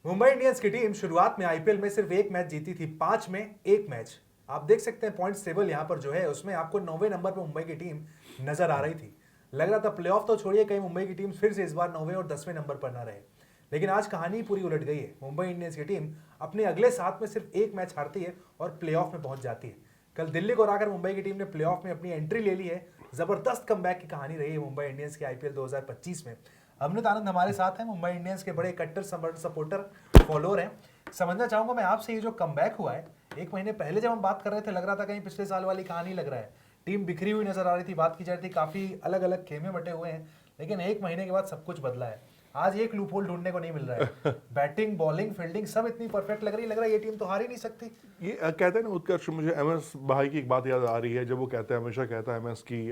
Mumbai Indians की team शुरुआत में आईपीएल में सिर्फ एक मैच जीती थी, 5 में एक मैच। आप देख सकते हैं पॉइंट्स टेबल यहां पर जो है उसमें आपको 9वें नंबर पर मुंबई की टीम नजर आ रही थी। लग रहा था प्लेऑफ तो छोड़िए, कहीं मुंबई की टीम फिर से इस बार 9वें और 10वें नंबर पर ना रहे। लेकिन आज कहानी पूरी उलट गई है। मुंबई इंडियंस की टीम अपने अगले 7 में सिर्फ एक मैच हारती है और प्लेऑफ में पहुंच जाती है। कल दिल्ली को हराकर मुंबई की टीम ने प्लेऑफ में अपनी एंट्री ले ली है। जबरदस्त कमबैक की कहानी रही है मुंबई इंडियंस के आईपीएल 2025 में। अमृत आनंद हमारे साथ हैं, मुंबई इंडियंस के बड़े कट्टर सपोर्टर फॉलोअर हैं। समझना चाहूंगा मैं आपसे, ये जो कमबैक हुआ है, एक महीने पहले जब हम बात कर रहे थे लग रहा था कहीं पिछले साल वाली कहानी लग रहा है। टीम बिखरी हुई नजर आ रही थी, बात की जा रही थी काफी अलग अलग खेमे बटे हुए हैं, लेकिन एक महीने के बाद सब कुछ बदला है। आज एक लूपहोल ढूंढने को नहीं मिल रहा है। बैटिंग, बॉलिंग, फील्डिंग सब इतनी परफेक्ट लग रही है ये टीम तो हार ही नहीं सकती। ये कहते हैं ना उत्कर्ष, मुझे एमएस भाई की एक बात याद आ रही है। जब वो कहते हैं, हमेशा कहता है एमएस की,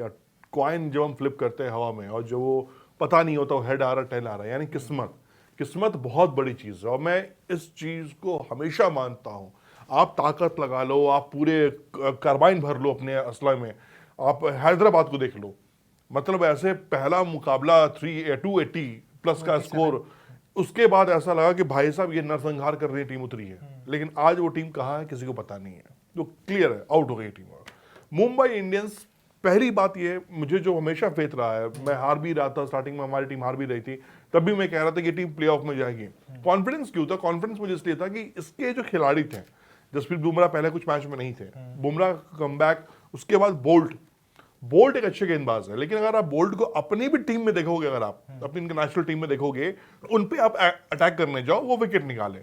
कॉइन जब हम फ्लिप करते हैं हवा में और जो वो पता नहीं होता वो हेड आ रहा टेल आ रहा है, यानी किस्मत बहुत बड़ी चीज है। और मैं इस चीज को हमेशा मानता हूं। आप ताकत लगा लो, आप पूरे कार्बाइन भर लो अपने असला में, आप हैदराबाद को देख लो, मतलब ऐसे पहला मुकाबला 280 प्लस का स्कोर, उसके बाद ऐसा लगा कि भाई साहब ये नरसंहार कर रही टीम उतरी है। लेकिन आज वो टीम कहाँ है किसी को पता नहीं है, जो क्लियर है आउट हो गई टीम। मुंबई इंडियंस, पहली बात ये, मुझे जो हमेशा फेथ रहा है, मैं हार भी रहा था स्टार्टिंग में, हमारी टीम हार भी रही थी, तब भी मैं कह रहा था कि टीम प्लेऑफ में जाएगी। कॉन्फिडेंस क्यों था? कॉन्फिडेंस मुझे इसलिए था कि इसके जो खिलाड़ी थे, जसप्रीत बुमराह पहले कुछ मैच में नहीं थे, बुमराह कमबैक, उसके बाद बोल्ट एक अच्छे गेंदबाज है। लेकिन अगर आप बोल्ट को अपनी भी टीम में देखोगे, अगर आप अपनी इंटरनेशनल टीम में देखोगे, उन पे आप अटैक करने जाओ, वो विकेट निकाले।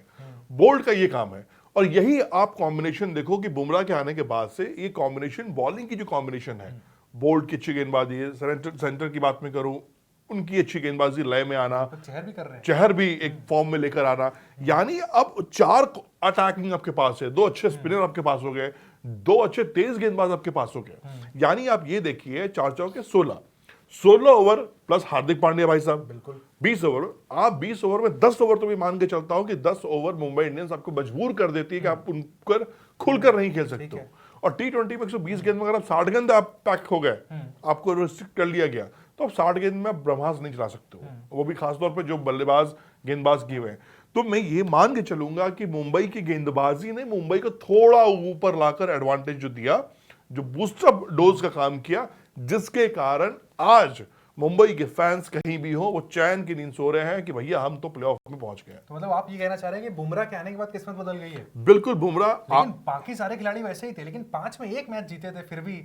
बोल्ट का ये काम है। और यही आप कॉम्बिनेशन देखो कि बुमराह के आने के बाद से ये कॉम्बिनेशन, बॉलिंग की जो कॉम्बिनेशन है, बोल्ट की अच्छी गेंदबाजी है, सेंटर की बात में करूं, उनकी अच्छी गेंदबाजी, लय में आना, चहर भी कर रहे हैं, चहर भी एक फॉर्म में लेकर आना, यानी अब 4 अटैकिंग आपके पास है, 2 अच्छे स्पिनर आपके पास हो गए, 2 अच्छे तेज गेंदबाज आपके पास हो गए। यानी आप ये देखिए 4 चौके 16 ओवर प्लस हार्दिक पांड्या भाई साहब, बिल्कुल 20 ओवर। आप 20 ओवर में 10 ओवर तो भी मान के चलता हूं कि 10 ओवर मुंबई इंडियंस आपको मजबूर कर देती है कि आप उनकर खुलकर नहीं खेल सकते हो। और T20 में 120 गेंद में अगर आप 60 गेंद आप पैक हो गए, आपको रिस्ट्रिक्ट कर लिया गया, तो आप 60 गेंद में आप ब्रह्मास्त्र नहीं चला सकते हो, वो भी खासतौर पर जो बल्लेबाज गेंदबाज किए हुए हैं। तो मैं ये मान के चलूंगा कि मुंबई की गेंदबाजी ने मुंबई को थोड़ा ऊपर लाकर एडवांटेज जो दिया, जो बूस्टअप डोज का काम किया, जिसके कारण आज मुंबई के फैंस कहीं भी हो वो चैन की नींद सो रहे हैं कि भैया हम तो प्लेऑफ में पहुंच गए। तो मतलब आप ये कहना चाह रहे हैं कि बुमराह के आने के बाद किस्मत बदल गई है? बिल्कुल, बुमराह, लेकिन बाकी सारे खिलाड़ी वैसे ही थे, लेकिन 5 में एक मैच जीते थे फिर भी।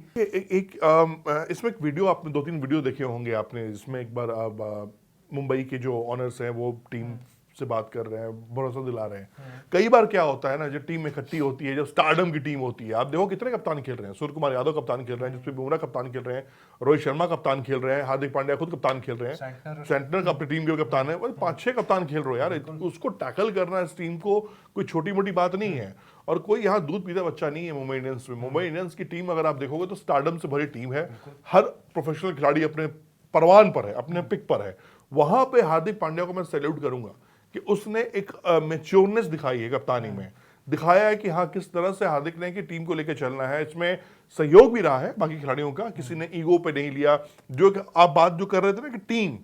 इसमें एक वीडियो, आपने 2-3 वीडियो देखे होंगे आपने, जिसमें एक बार मुंबई के जो ऑनर्स हैं वो टीम से बात कर रहे हैं, भरोसा दिला रहे हैं। कई बार क्या होता है ना, जब टीम इकट्ठी होती है, जब स्टारडम की टीम होती है, आप देखो कितने कप्तान खेल रहे हैं, सूर्य कुमार यादव कप्तान खेल रहे हैं, जसप्रीत बुमराह कप्तान खेल रहे हैं, रोहित शर्मा कप्तान खेल रहे हैं, हार्दिक पांड्या खुद कप्तान खेल रहे हैं, सेंटर का अपनी टीम के कप्तान है, 5-6 कप्तान खेल रहे हो यार। उसको टैकल करना इस टीम को कोई छोटी मोटी बात नहीं है। और कोई यहाँ दूध पीता बच्चा नहीं है मुंबई इंडियंस में। मुंबई इंडियंस की टीम अगर आप देखोगे तो स्टारडम से भरी टीम है, हर प्रोफेशनल खिलाड़ी अपने परवान पर है, अपने पिक पर है। वहां पे हार्दिक पांड्या को मैं सैल्यूट करूंगा कि उसने एक मैच्योरनेस दिखाई है कप्तानी में, दिखाया है कि हाँ किस तरह से हार्दिक ने कि टीम को लेकर चलना है। इसमें सहयोग भी रहा है बाकी खिलाड़ियों का, किसी ने ईगो पे नहीं लिया। जो आप बात जो कर रहे थे ना कि टीम,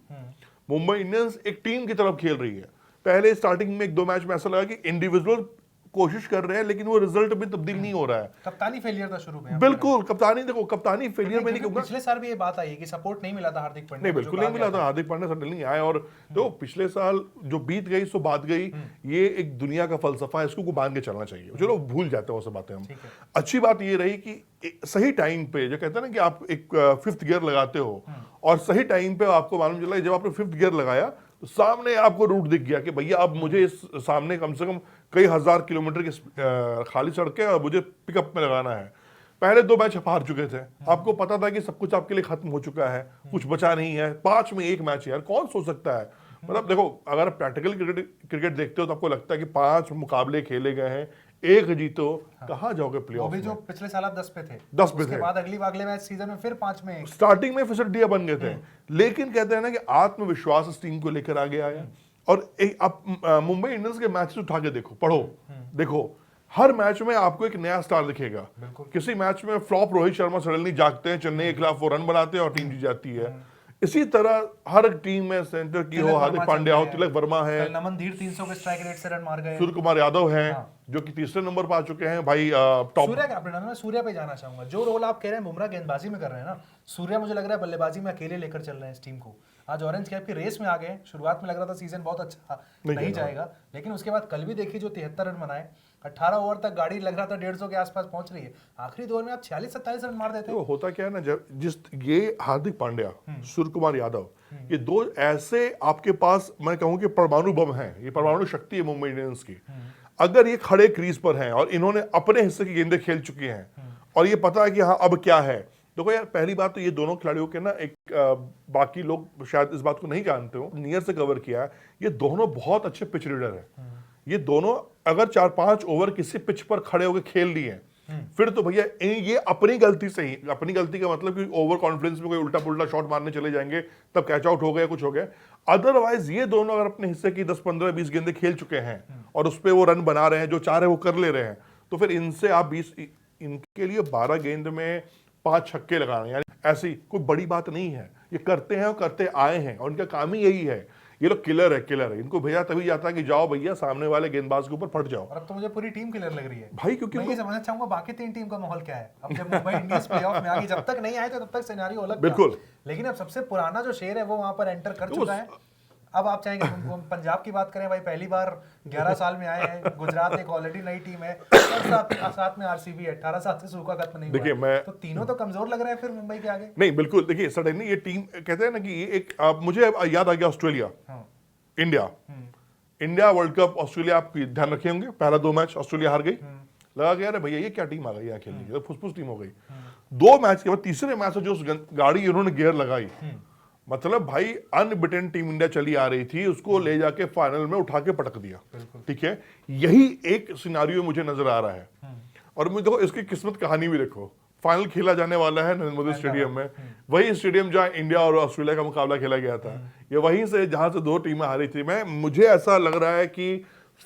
मुंबई इंडियंस एक टीम की तरफ खेल रही है। पहले स्टार्टिंग में 1-2 मैच में ऐसा लगा कि इंडिविजुअल कोशिश कर रहे हैं, लेकिन वो रिजल्ट भी तब्दील नहीं हो रहा है। कप्तानी फेलियर था शुरू में। बिल्कुल, कप्तानी देखो, कप्तानी फेलियर में नहीं कहूंगा। पिछले साल भी ये बात आई कि सपोर्ट नहीं मिला था हार्दिक पांड्या, नहीं बिल्कुल नहीं मिला था, हार्दिक पांड्या सडनली नहीं आए। और तो पिछले साल जो बीत गई सो बात गई, ये एक दुनिया का फलसफा है, इसको मान के चलना चाहिए। चलो भूल जाते हैं वो सब बातें हम। अच्छी बात ये रही कि सही टाइम पे, जो कहते हैं ना कि आप एक 5th गियर लगाते हो और सही टाइम पे आपको मालूम चला, जब आपने 5th गियर लगाया तो सामने आपको रूट दिख गया कि भैया अब मुझे इस सामने कम से कम कई हजार किलोमीटर की खाली सड़कें और मुझे पिकअप में लगाना है। पहले 2 मैच हार चुके थे, आपको पता था कि सब कुछ आपके लिए खत्म हो चुका है, कुछ बचा नहीं है। 5 में 1 मैच यार, कौन सोच सकता है? मतलब देखो, अगर प्रैक्टिकल क्रिकेट देखते हो तो आपको लगता है कि 5 मुकाबले खेले गए हैं, 1 जीतो, कहां जाओगे प्लेऑफ में? जो पिछले साल आप 10 पे थे, 10 पे थे, उसके बाद अगले मैच सीजन में फिर 5 में। स्टार्टिंग में फैसिलिटियां बन गए थे, लेकिन कहते हैं ना कि आत्मविश्वास इस टीम को लेकर आगे आया। और आप मुंबई इंडियंस के मैचेस उठा के देखो, पढ़ो, देखो, हर मैच में आपको एक नया स्टार दिखेगा। किसी मैच में फ्लॉप रोहित शर्मा सडनली जागते हैं, चेन्नई के खिलाफ वो रन बनाते हैं और टीम जीत जाती है। इसी तरह हर टीम में सेंटर की हो, तिलक हार्दिक वर्मा पांड्या हो, चल रहे तिलक वर्मा है, कल नमनदीप 300 के स्ट्राइक रेट से रन मार गए। सूर्य कुमार यादव हैं, हाँ। जो कि तीसरे नंबर पर आ चुके हैं भाई टॉप। सूर्या के अपने मैं सूर्या पे जाना चाहूंगा। जो रोल आप कह रहे हैं बुमराह गेंदबाजी में कर रहे हैं ना, सूर्या मुझे लग रहा है बल्लेबाजी में अकेले लेकर चल रहे हैं इस टीम को। आज ऑरेंज कैप की रेस में आ गए। शुरुआत में लग रहा था सीजन बहुत अच्छा नहीं जाएगा, लेकिन उसके बाद कल भी देखिए जो 73 रन बनाए, 18 ओवर तक गाड़ी लग रहा था 150 के आसपास पहुंच रही है, आखिरी दो ओवर में आप 46-47 रन मार देते हैं। तो होता क्या है ना, जब जिस ये हार्दिक पांड्या, सूर्य कुमार यादव, ये दो ऐसे आपके पास मैं कहूं कि परमाणु बम हैं, ये परमाणु शक्ति है मुंबई इंडियंस की। अगर ये खड़े क्रीज पर हैं और इन्होंने अपने हिस्से की गेंदें खेल चुकी हैं और ये पता है कि हाँ अब क्या है। देखो यार, पहली बात तो ये दोनों खिलाड़ियों के ना एक बाकी लोग शायद इस बात को नहीं जानते हो, नियर से कवर किया है, ये दोनों बहुत अच्छे पिच रीडर हैं। ये दोनों अगर 4-5 ओवर किसी पिच पर खड़े होकर खेल लिए फिर तो भैया ये अपनी गलती से ही, अपनी गलती का मतलब कि ओवर कॉन्फिडेंस में कोई उल्टा पुल्टा शॉट मारने चले जाएंगे तब कैच आउट हो गया, कुछ हो गया। अदरवाइज ये दोनों अगर अपने हिस्से की 10-15-20 गेंदें खेल चुके हैं और उस पर वो रन बना रहे हैं, जो चाह रहे वो कर ले रहे हैं, तो फिर इनसे आप 20 इनके लिए 12 गेंद में 5 छक्के लगाना यानी ऐसी कोई बड़ी बात नहीं है। ये करते हैं और करते आए हैं और इनका काम ही यही है। ये लोग किलर है, किलर है। इनको भेजा तभी जाता है कि जाओ भैया सामने वाले गेंदबाज के ऊपर फट जाओ। और अब तो मुझे पूरी टीम किलर लग रही है भाई, क्योंकि मैं ये समझना चाहूंगा बाकी 3 टीम का माहौल क्या है। अब जब मुंबई इंडियंस प्लेऑफ में आ गई, जब तक नहीं आए तो तब तक सिनेरियो अलग था। बिल्कुल। लेकिन अब सबसे पुराना जो शेर है वो वहां पर एंटर कर चुका है। अब आप चाहेंगे पंजाब की बात करें, भाई पहली बार 11 साल में आए हैं। गुजरात एक ऑलरेडी नई टीम है और साथ में आरसीबी है, 18 साल से सूखा खत्म नहीं हुआ। मैं तो तीनों तो कमजोर लग रहे हैं फिर मुंबई के आगे। नहीं, बिल्कुल। देखिए सडनली ये टीम कहते हैं ना कि ये एक मुझे याद आ गया Australia, India world cup Australia, आप ध्यान रखे होंगे, पहला 2 मैच ऑस्ट्रेलिया हार गई, लगा कि यार भैया ये क्या टीम आ गई यहाँ खेलने की, फुसफुस टीम हो गई। 2 मैच के बाद तीसरे मैच में जो गाड़ी उन्होंने गियर लगाई, मतलब भाई अनबिटेन टीम इंडिया चली आ रही थी, उसको ले जाके फाइनल में उठा के पटक दिया। ठीक है, यही एक सिनारियो मुझे नजर आ रहा है। और मुझे देखो इसकी किस्मत कहानी भी देखो, फाइनल खेला जाने वाला है नरेंद्र मोदी स्टेडियम में, वही स्टेडियम जहां इंडिया और ऑस्ट्रेलिया का मुकाबला खेला गया था। ये वहीं से जहां से 2 टीमें हारी थी। मुझे ऐसा लग रहा है कि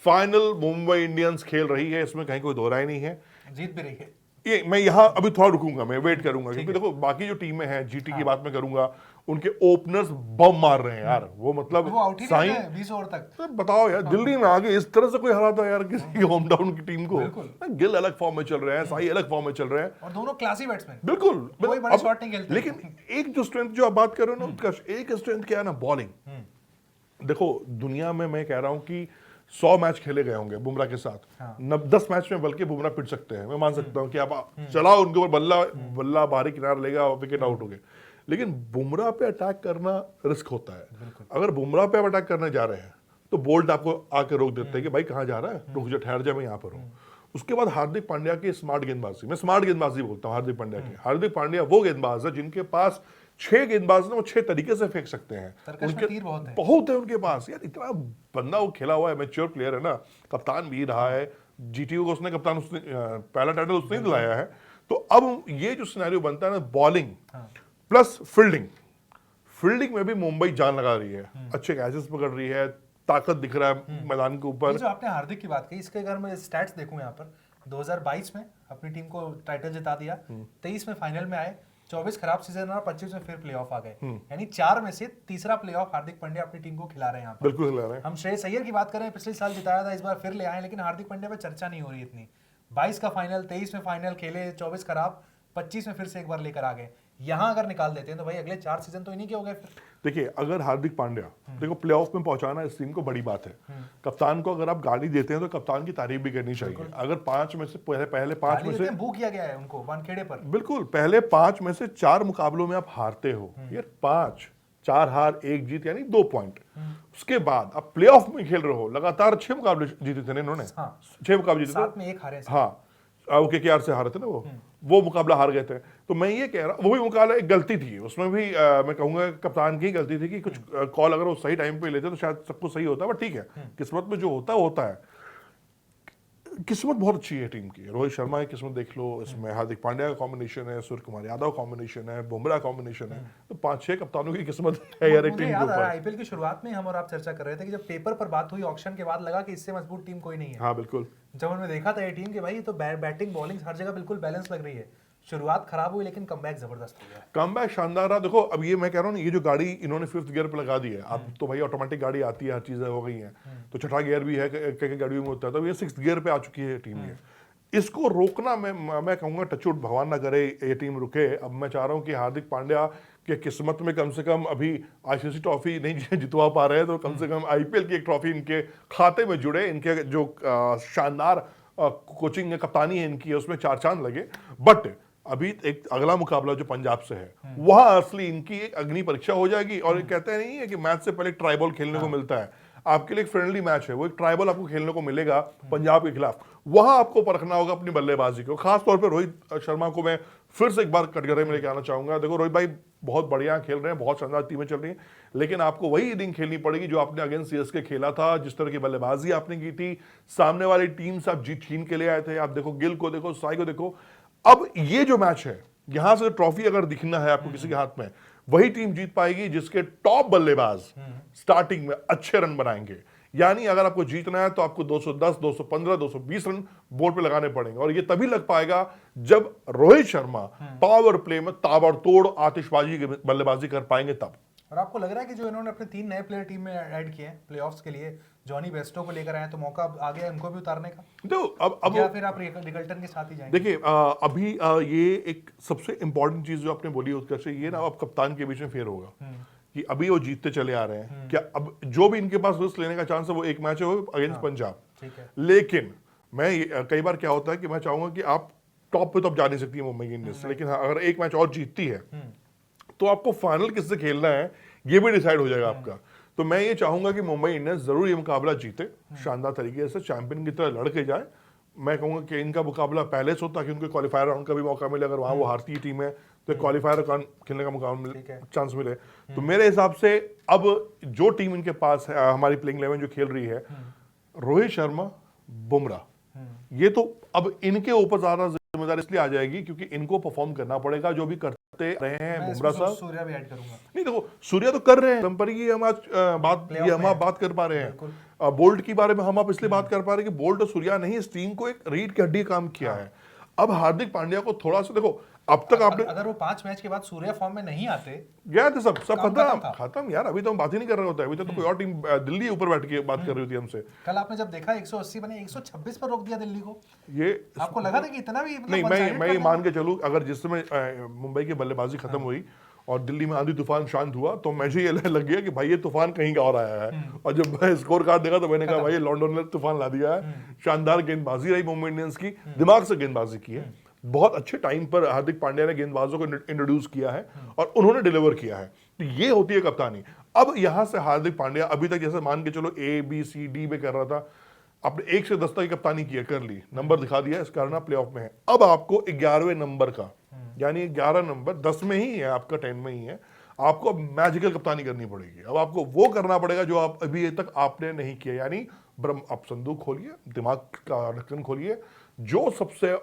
फाइनल मुंबई इंडियंस खेल रही है, इसमें कहीं कोई दो राय नहीं है, जीत भी रही है। ये मैं यहाँ अभी थोड़ा रुकूंगा, मैं वेट करूंगा, क्योंकि देखो बाकी जो टीमें हैं, जीटी की बात मैं करूंगा, उनके ओपनर्स बम मार रहे हैं यार, वो मतलब वो आउट ही नहीं है 20 ओवर तक। तो बताओ यार, दिल्ली में आगे इस तरह से कोई हरा था यार किसी होम टाउन की टीम को? गिल अलग फॉर्म में चल रहे हैं, साई अलग फॉर्म में चल रहे हैं, और दोनों क्लासी बैट्समैन, बिल्कुल। कोई बड़ा शॉट नहीं खेलते। लेकिन एक जो स्ट्रेंथ जो आप बात कर रहे हो ना, उसका एक स्ट्रेंथ क्या है ना, बॉलिंग। देखो दुनिया में मैं कह रहा हूं कि 100 मैच खेले गए होंगे बुमराह के साथ, 10 मैच में बल्कि बुमराह पिट सकते हैं। मैं मान सकता हूं कि आप चलाओ उनके ऊपर, बल्ला बाहरी किनारे लेगा, विकेट आउट हो गए। लेकिन बुमराह पे अटैक करना रिस्क होता है। अगर बुमराह पे आप अटैक करने जा रहे हैं तो बोल्ट आपको आके रोक देते हैं कि भाई कहां जा रहा है, रुक जा, ठहर जा, मैं यहां पर हूं। उसके बाद हार्दिक पांड्या की स्मार्ट गेंदबाजी, मैं स्मार्ट गेंदबाजी बोलता हूं हार्दिक पांड्या की। हार्दिक पांड्या वो गेंदबाज है जिनके पास 6 गेंदबाज ना वो 6 तरीके से फेंक सकते हैं, उनके बहुत है उनके पास यार। इतना बंदा वो खेला हुआ है, मैच्योर प्लेयर है ना, कप्तान भी रहा है, जीटीयू को उसने कप्तान, उसने पहला टाइटल उसने दिलाया है। तो अब ये जो सिनेरियो बनता है ना, बॉलिंग प्लस फील्डिंग में भी मुंबई जान लगा रही है, अच्छे कैचेस पकड़ रही है, ताकत दिख रहा है मैदान के ऊपर। जो आपने हार्दिक की बात की, इसके अगर मैं स्टैट्स देखूं यहाँ पर, 2022 में अपनी टीम को टाइटल जिता दिया, 23 में फाइनल में आए, 24 खराब सीजन और 25 में फिर प्लेऑफ आ गए, यानी 4 में से तीसरा प्लेऑफ हार्दिक पांड्या अपनी टीम को खिला रहे हैं यहाँ पर। बिल्कुल खिला रहे हैं। हम श्रेयस अय्यर की बात करें, पिछले साल जिताया था, इस बार फिर ले आए, लेकिन हार्दिक पांड्या पे चर्चा नहीं हो रही इतनी। 22 का फाइनल, 23 में फाइनल खेले, 24 खराब, 25 में फिर से एक बार लेकर आ गए। यहाँ अगर निकाल देते हैं तो भाई अगले 4 सीजन तो इन्हीं के हो गए फिर। देखिए अगर हार्दिक पांड्या, देखो प्लेऑफ में पहुंचाना इस टीम को बड़ी बात है। कप्तान को अगर आप गाड़ी देते हैं तो कप्तान की तारीफ भी करनी चाहिए। अगर 5 में से पहले 5 में से बू किया गया है उनको वानखेड़े पर, बिल्कुल, पहले 5 में से 4 मुकाबलों में आप हारते हो यार, 4 हार 1 जीत यानी 2 पॉइंट। उसके बाद आप प्लेऑफ में खेल रहे हो, लगातार 6 मुकाबले जीते थे इन्होंने, 6 मुकाबले जीते थे, 7 में 1 हारे। हाँ, केकेआर से हारे थे ना वो मुकाबला हार गए थे। तो मैं ये कह रहा, वो भी मुकाबला एक गलती थी, उसमें भी मैं कहूंगा कप्तान की गलती थी कि कुछ कॉल अगर वो सही टाइम पे लेते तो शायद सब कुछ सही होता, बट ठीक है, किस्मत में जो होता है वो होता है। किस्मत बहुत अच्छी है टीम की, रोहित शर्मा की किस्मत देख लो, इसमें हार्दिक पांड्या का कॉम्बिनेशन है, सूर्य कुमार यादव कॉम्बिनेशन है, बुमराह कॉम्बिनेशन है, तो 5-6 कप्तानों की किस्मत है यार एक टीम के ऊपर। आईपीएल की शुरुआत में हम और आप चर्चा कर रहे थे कि जब पेपर पर बात हुई ऑक्शन के बाद, लगा कि इससे मजबूत टीम कोई नहीं है। हाँ बिल्कुल। जब हमने देखा था ये टीम कि भाई ये तो बैटिंग बॉलिंग हर जगह बिल्कुल बैलेंस लग रही है। शुरुआत खराब हुई लेकिन कमबैक जबरदस्त हो गया। कमबैक शानदार रहा। देखो अब ये मैं कह रहा हूँ ना, ये जो गाड़ी इन्होंने 5th गियर पे लगा दी है, अब तो भाई ऑटोमेटिक गाड़ी आती है, हर चीजें हो गई हैं, तो छठा गियर भी है, कई गाड़ियों में होता है, तो ये 6th गियर पे आ चुकी है टीम ये। इसको रोकना मैं कहूंगा टचवुड भगवान ना करे ये टीम रुके। अब मैं चाह रहा हूँ कि हार्दिक पांड्या के किस्मत में कम से कम अभी आईसीसी ट्रॉफी नहीं जितवा पा रहे हैं, तो कम से कम आईपीएल की एक ट्रॉफी इनके खाते में जुड़े। इनके जो शानदार कोचिंग कप्तानी है इनकी, उसमें 4 चांद लगे। बट अभी एक अगला मुकाबला जो पंजाब से है, वहां असली इनकी एक अग्नि परीक्षा हो जाएगी। और कहते नहीं है कि मैच से पहले ट्राइबॉल खेलने को मिलता है, आपके लिए एक फ्रेंडली मैच है, वो एक ट्राइबल आपको खेलने को मिलेगा पंजाब के खिलाफ। वहां आपको परखना होगा अपनी बल्लेबाजी को। खास तौर पे रोहित शर्मा को मैं फिर से एक बार कटघरे में लेके आना चाहूंगा। देखो रोहित भाई बहुत बढ़िया खेल रहे हैं, बहुत शानदार टीमें चल रही हैं, लेकिन आपको वही इनिंग खेलनी पड़ेगी जो आपने अगेंस्ट सीएसके खेला था। जिस तरह की बल्लेबाजी आपने की थी, सामने वाली टीम से आप जीत छीन के ले आए थे। आप देखो गिल को देखो, साई को देखो। अब ये जो मैच है, यहां से ट्रॉफी अगर दिखना है आपको किसी के हाथ में, वही टीम जीत पाएगी जिसके टॉप बल्लेबाज स्टार्टिंग में अच्छे रन बनाएंगे। यानी अगर आपको जीतना है तो आपको 210, 215, 220 रन बोर्ड पे लगाने पड़ेंगे। और ये तभी लग पाएगा जब रोहित शर्मा पावर प्ले में ताबड़तोड़ आतिशबाजी की बल्लेबाजी कर पाएंगे तब। और आपको लग रहा है कि जो इन्होंने अपने 3 नए प्लेयर टीम में ऐड किए हैं प्लेऑफ्स के लिए, जॉनी बेस्टो को लेकर आए हैं, तो मौका आ गया उनको भी उतारने का। तो अब या फिर आप रिकल्टन के साथ ही जाएंगे? देखिए अभी ये एक सबसे इंपॉर्टेंट चीज जो आपने बोली उत्कर्ष से, ये ना अब कप्तान के बीच में फेर होगा कि अभी वो जीतते चले आ रहे हैं। क्या अब जो भी इनके पास रिस्क लेने का चांस है वो एक मैच है, वो अगेंस्ट पंजाब। ठीक है। लेकिन मैं कई बार क्या होता है कि मैं चाहूंगा कि आप टॉप पे तो अब जा नहीं सकती है मुंबई इंडियंस, लेकिन हाँ, अगर एक मैच और जीतती है तो आपको फाइनल किससे खेलना है ये भी डिसाइड हो जाएगा आपका। तो मैं ये चाहूंगा कि मुंबई इंडियंस जरूर ये मुकाबला जीते, शानदार तरीके से चैंपियन की तरह लड़ के जाए। मैं कहूंगा कि इनका मुकाबला पहले से हो ताकि उनको क्वालिफायर राउंड का भी मौका मिले। अगर वहां वो हारती टीम है तो क्वालिफायर खेलने का मुकाबला चांस मिले। तो मेरे हिसाब से अब जो टीम इनके पास है, हमारी प्लेइंग 11 जो खेल रही है, रोहित शर्मा, बुमराह, ये तो अब इनके ऊपर ज्यादा जिम्मेदारी इसलिए आ जाएगी क्योंकि इनको परफॉर्म करना पड़ेगा जो भी करते रहे हैं बुमराह साहब। सूर्या भी ऐड करूंगा। नहीं देखो सूर्या तो कर रहे हैं, नंबर की हम आज बात कर पा रहे हैं। बोल्ट के बारे में हम आप इसलिए बात कर पा रहे हैं कि बोल्ट और सूर्या नहीं इस टीम को एक रीढ़ की हड्डी काम किया है। अब हार्दिक पांड्या को थोड़ा सा देखो, अब तक आपने अगर वो 5 मैच के बाद सूर्या फॉर्म में नहीं आते, गया थे सब खत्म यार। अभी तो हम बात ही नहीं कर रहे होते, अभी तो कोई और टीम दिल्ली ऊपर बैठ के बात कर रही होती हमसे। कल आपने जब देखा 180 बने 126 पर रोक दिया दिल्ली को, ये आपको लगा था कि इतना भी नहीं, मैं ये मान के चलूं अगर जिस समय मुंबई की बल्लेबाजी खत्म हुई और दिल्ली में आंधी तूफान शांत हुआ तो मुझे ये लग गया कि भाई ये तूफान कहीं का और आया है। और जब मैं स्कोर कार्ड देखा तो मैंने कहा भाई ये लॉन्डन ने तूफान ला दिया है। शानदार गेंदबाजी रही मुंबई इंडियंस की, दिमाग से गेंदबाजी की है। बहुत अच्छे टाइम पर हार्दिक पांड्या ने गेंदबाजों को इंट्रोड्यूस किया है और उन्होंने डिलीवर किया है। तो ये होती है कप्तानी। अब यहां से हार्दिक पांड्या अभी तक जैसे मान के चलो A B C D में कर रहा था, आपने 1 से 10 तक की कप्तानी की है, कर ली, नंबर दिखा दिया, इस कारण आप प्लेऑफ में है। अब आपको 11वें नंबर का, यानी 11 नंबर 10 में ही है आपका, 10 में ही है, आपको अब मैजिकल कप्तानी करनी पड़ेगी। अब आपको वो करना पड़ेगा जो आप अभी तक आपने नहीं किया। यानी आप संदूक खोलिए, दिमाग का ढक्कन खोलिए, जो सबसे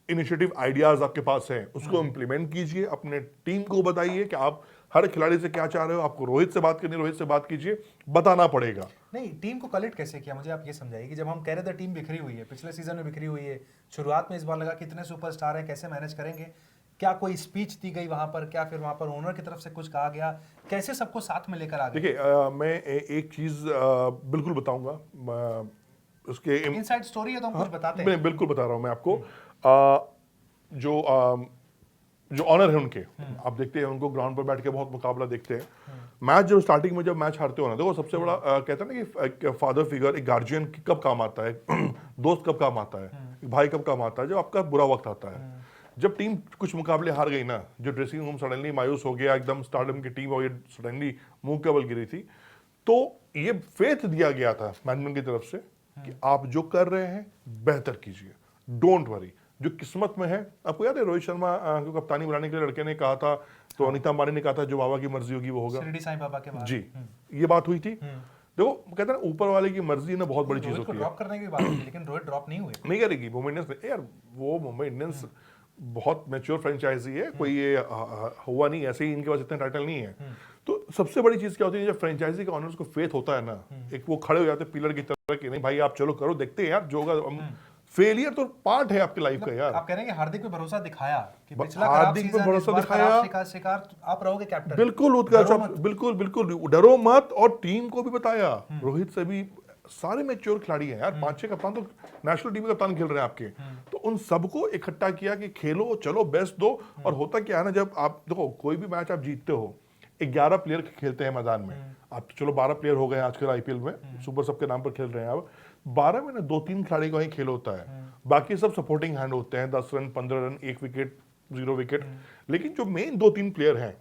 इनिशिएटिव आइडियाज आपके पास हैं उसको इंप्लीमेंट कीजिए। अपने टीम को बताइए कि आप हर खिलाड़ी से क्या चाह रहे हो। आपको रोहित से बात करनी, रोहित से बात कीजिए, बताना पड़ेगा। नहीं, टीम को कलेक्ट कैसे किया, मुझे आप ये समझाइए कि जब हम कह रहे थे टीम बिखरी हुई है, पिछले सीजन में बिखरी हुई है, शुरुआत में इस बार लगा कितने सुपरस्टार हैं, कैसे मैनेज करेंगे, क्या कोई स्पीच दी गई वहां पर, क्या फिर वहां पर ओनर की तरफ से कुछ कहा गया, कैसे सबको साथ में लेकर आ गए? देखिए मैं एक चीज बिल्कुल बताऊंगा, उसके इनसाइड स्टोरी है तो हम कुछ बताते हैं। मैं बिल्कुल बता रहा हूं मैं आपको। जो ऑनर है उनके, आप देखते हैं उनको ग्राउंड पर बैठ के बहुत मुकाबला देखते हैं। मैच जब स्टार्टिंग में जब मैच हारते हो ना, देखो सबसे बड़ा कहते हैं ना कि फादर फिगर, एक गार्जियन कब काम आता है, दोस्त कब काम आता है, एक भाई कब काम आता है, जब आपका बुरा वक्त आता है। जब टीम कुछ मुकाबले हार गई ना, जो ड्रेसिंग रूम सडनली मायूस हो गया, एकदम स्टारडम की टीम और ये सडनली मुंह के बल गिरी थी, तो ये फेथ दिया गया था मैनेजमेंट की तरफ से कि आप जो कर रहे हैं बेहतर कीजिए, डोंट वरी, जो किस्मत में है। आपको याद है रोहित शर्मा को कप्तानी बनाने के लिए लड़के ने कहा था, तो अनीता अंबानी ने कहा था जो बाबा की मर्जी होगी वो होगा, शिरडी साईं बाबा के बाद। जी ये बात हुई थी। देखो कहते हैं ना ऊपर वाले की मर्जी ना बहुत बड़ी चीज होती है। ड्रॉप करने की बात थी लेकिन रोहित ड्रॉप नहीं हुए, नहीं करेगी मुंबई इंडियंस यार। वो मुंबई इंडियंस बहुत मैच्योर फ्रेंचाइजी है, कोई ये हुआ नहीं ऐसे ही, इनके पास इतने टाइटल नहीं है। तो सबसे बड़ी चीज क्या होती है, जब फ्रेंचाइजी के ऑनर्स को फेथ होता है ना, एक वो खड़े हो जाते हैं पिलर की तरह कि नहीं भाई आप चलो करो, देखते हैं यार जो होगा हम फेलियर तो पार्ट है आपकी लाइफ का यार। आप कह रहे हैं कि हार्दिक पे भरोसा दिखाया कि पिछला हार्दिक पे भरोसा दिखाया, शिकार आप रहोगे कैप्टन। बिल्कुल उत्कर्ष, बिल्कुल बिल्कुल डरो मत, और टीम को भी बताया, रोहित से भी, सारे मैच्योर खिलाड़ी हैं यार, 5-6 कप्तान तो नेशनल टीम के कप्तान खेल रहे हैं आपके, तो उन सबको इकट्ठा किया कि खेलो, चलो बेस्ट दो। और होता क्या है ना, जब आप देखो कोई भी मैच आप जीतते हो, 11 प्लेयर खेलते हैं मैदान में, आप तो चलो 12 प्लेयर हो गए आजकल आईपीएल में, सुपर सब के नाम पर खेल रहे हैं आप, 12 में ना 2-3 खिलाड़ी का ही खेल होता है, बाकी सब सपोर्टिंग हैंड होते हैं, 10 रन 15 रन 1 विकेट 0 विकेट। लेकिन जो मेन 2-3 प्लेयर हैं,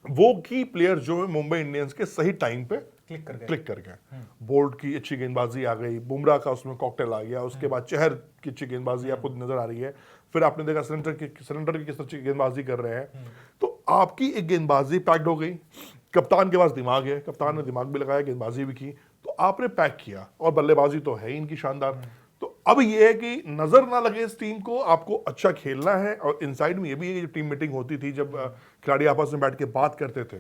वो की प्लेयर जो है मुंबई इंडियंस के सही टाइम पे क्लिक कर गए। बोल्ट की अच्छी गेंदबाजी आ गई, बुमराह का उसमें कॉकटेल आ गया, उसके बाद चहर की अच्छी गेंदबाजी आपको नजर आ रही है, फिर आपने देखा सरेंडर की किस अच्छी गेंदबाजी कर रहे हैं, तो आपकी एक गेंदबाजी पैक्ड हो गई। कप्तान के पास दिमाग है, कप्तान ने दिमाग भी लगाया, गेंदबाजी भी की, तो आपने पैक किया, और बल्लेबाजी तो है ही इनकी शानदार। तो अब ये है कि नजर ना लगे इस टीम को, आपको अच्छा खेलना है। और इनसाइड में ये भी है कि टीम मीटिंग होती थी, जब खिलाड़ी आपस में बैठ के बात करते थे,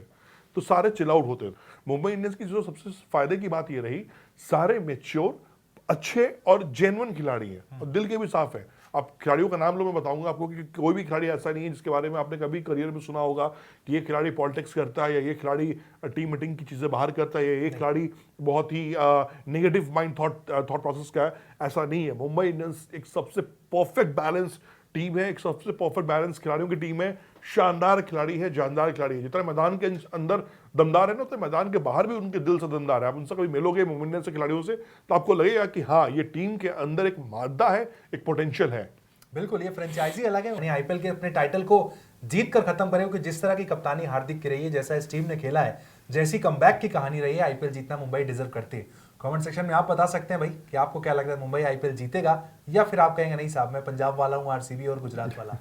तो सारे चिल आउट होते थे। मुंबई इंडियंस की जो सबसे फायदे की बात ये रही, सारे मैच्योर, अच्छे और जेन्युइन खिलाड़ी हैं, और दिल के भी साफ है। अब खिलाड़ियों का नाम लो, मैं बताऊंगा आपको कि कोई भी खिलाड़ी ऐसा नहीं है जिसके बारे में आपने कभी करियर में सुना होगा कि ये खिलाड़ी पॉलिटिक्स करता है, या ये खिलाड़ी टीम मीटिंग की चीजें बाहर करता है, या ये खिलाड़ी बहुत ही नेगेटिव माइंड थॉट प्रोसेस का है। ऐसा नहीं है। मुंबई इंडियंस एक सबसे परफेक्ट बैलेंस टीम है, एक सबसे परफेक्ट बैलेंस खिलाड़ियों की टीम है, शानदार खिलाड़ी है, जानदार खिलाड़ी है। जितना मैदान के अंदर दमदार है ना, उतने मैदान के बाहर भी उनके दिल से दमदार है। आप उनसे कभी मिलोगे मुंबई इंडियंस से खिलाड़ियों से, तो आपको लगेगा कि हाँ, ये टीम के अंदर एक मादा है, एक पोटेंशियल है। बिल्कुल, ये फ्रेंचाइजी अलग है। आईपीएल के अपने टाइटल को जीत कर खत्म करे, कि जिस तरह की कप्तानी हार्दिक की रही है, जैसा इस टीम ने खेला है, जैसी कमबैक की कहानी रही है, आईपीएल जीतना मुंबई डिजर्व करती है। कमेंट सेक्शन में आप बता सकते हैं भाई कि आपको क्या लगता है, मुंबई आईपीएल जीतेगा, या फिर आप कहेंगे नहीं साहब मैं पंजाब वाला हूँ, आरसीबी और गुजरात वाला।